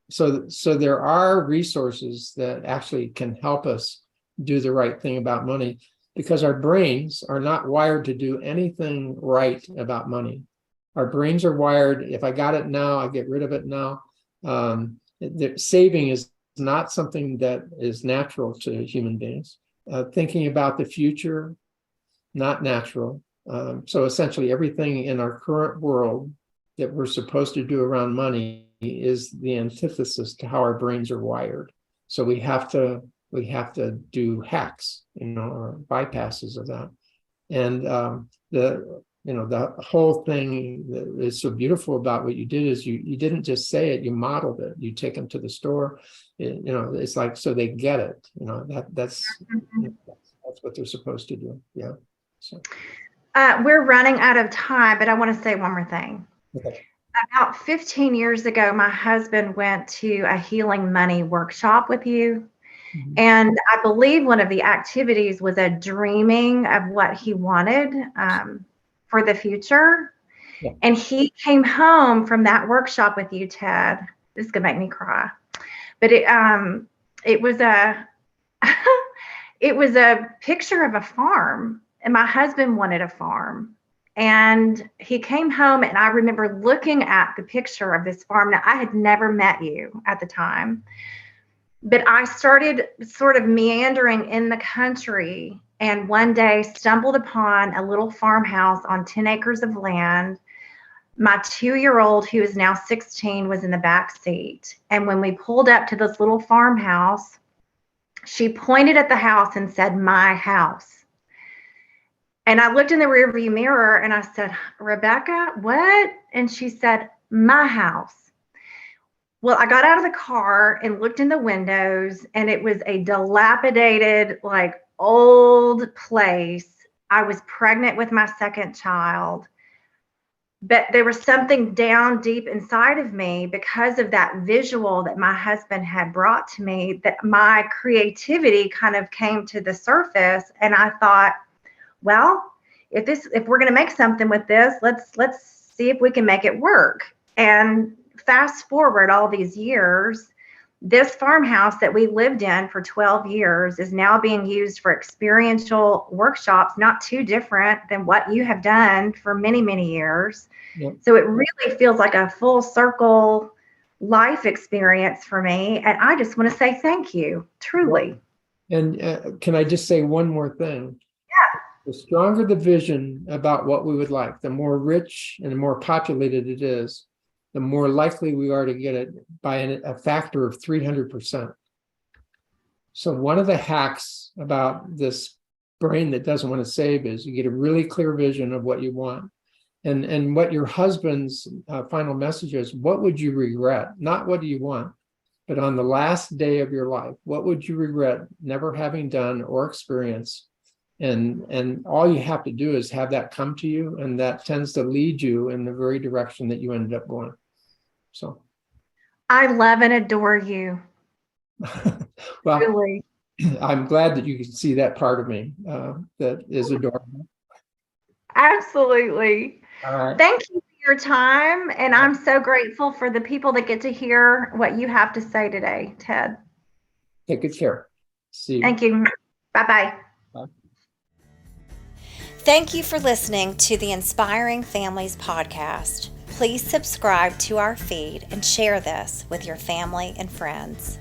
[SPEAKER 3] So there are resources that actually can help us do the right thing about money, because our brains are not wired to do anything right about money. Our brains are wired, if I got it now, I get rid of it now. Saving is not something that is natural to human beings. Thinking about the future, not natural. So essentially everything in our current world that we're supposed to do around money is the antithesis to how our brains are wired. So we have to do hacks, or bypasses of that. And the whole thing that is so beautiful about what you did is you didn't just say it, you modeled it. You take them to the store, it's like, so they get it. That's what they're supposed to do. Yeah. So
[SPEAKER 2] we're running out of time, but I want to say one more thing.
[SPEAKER 3] Okay.
[SPEAKER 2] About 15 years ago, my husband went to a healing money workshop with you. Mm-hmm. And I believe one of the activities was a dreaming of what he wanted for the future. Yeah. And he came home from that workshop with you, Ted. This is gonna make me cry. But it was a it was a picture of a farm, and my husband wanted a farm. And he came home, and I remember looking at the picture of this farm. Now, I had never met you at the time, but I started sort of meandering in the country, and one day stumbled upon a little farmhouse on 10 acres of land. My 2-year-old, who is now 16, was in the back seat. And when we pulled up to this little farmhouse, she pointed at the house and said, "My house." And I looked in the rearview mirror and I said, "Rebecca, what?" And she said, "My house." Well, I got out of the car and looked in the windows, and it was a dilapidated, like old place. I was pregnant with my second child. But there was something down deep inside of me, because of that visual that my husband had brought to me, that my creativity kind of came to the surface. And I thought, well, if we're going to make something with this, let's see if we can make it work. And fast forward all these years, this farmhouse that we lived in for 12 years is now being used for experiential workshops, not too different than what you have done for many, many years. Yep. So it really feels like a full circle life experience for me. And I just want to say thank you, truly.
[SPEAKER 3] And can I just say one more thing? The stronger the vision about what we would like, the more rich and the more populated it is, the more likely we are to get it by a factor of 300%. So one of the hacks about this brain that doesn't want to save is you get a really clear vision of what you want. And what your husband's final message is, what would you regret? Not what do you want, but on the last day of your life, what would you regret never having done or experienced? And all you have to do is have that come to you, and that tends to lead you in the very direction that you ended up going. So
[SPEAKER 2] I love and adore you.
[SPEAKER 3] well,
[SPEAKER 2] Really.
[SPEAKER 3] I'm glad that you can see that part of me that is adorable.
[SPEAKER 2] Absolutely.
[SPEAKER 3] All right.
[SPEAKER 2] Thank you for your time. And I'm so grateful for the people that get to hear what you have to say today, Ted.
[SPEAKER 3] Take good care. See you.
[SPEAKER 2] Thank you. Bye-bye.
[SPEAKER 3] Bye.
[SPEAKER 1] Thank you for listening to the Inspiring Families podcast. Please subscribe to our feed and share this with your family and friends.